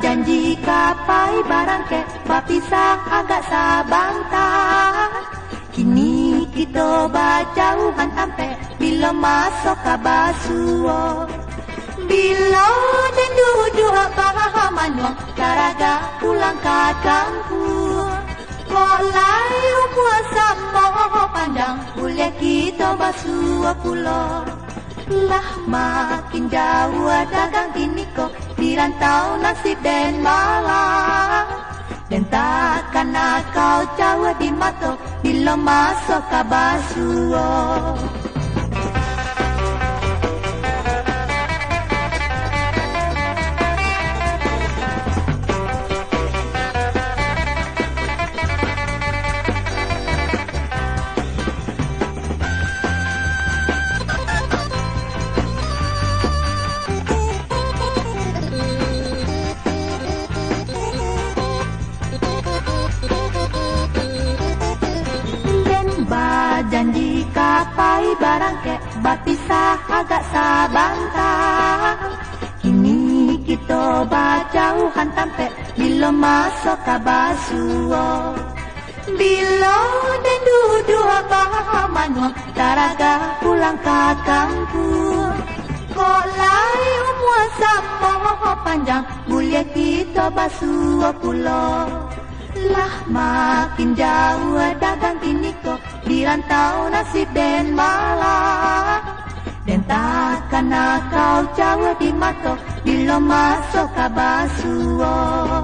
Janji kapai barang ke bapisah agak sabantah. Kini kita bajauhan sampai bila masuk ke basuh. Bila dan duduk pahaman wang taraga pulang ke kampung. Kok lai umur sama pandang boleh kita basuh pulau. Lah makin jauh dagang kini kok dirantau nasib dan malang. Dan takkan kau jauh di mata bila masuk ke basuh. Janji kapai barang ke bapisah agak sabantah. Kini kita bajauhan sampai bila masuk ke basuh. Bila dan duduk pahaman wang taraga pulang ke kampung. Kok lai umur sama panjang boleh kita basuh pulau. Lah makin jauh dagang kini kok dirantau nasib dan malang. Dan takkan kau jauh di mata bila masuk ke basuh.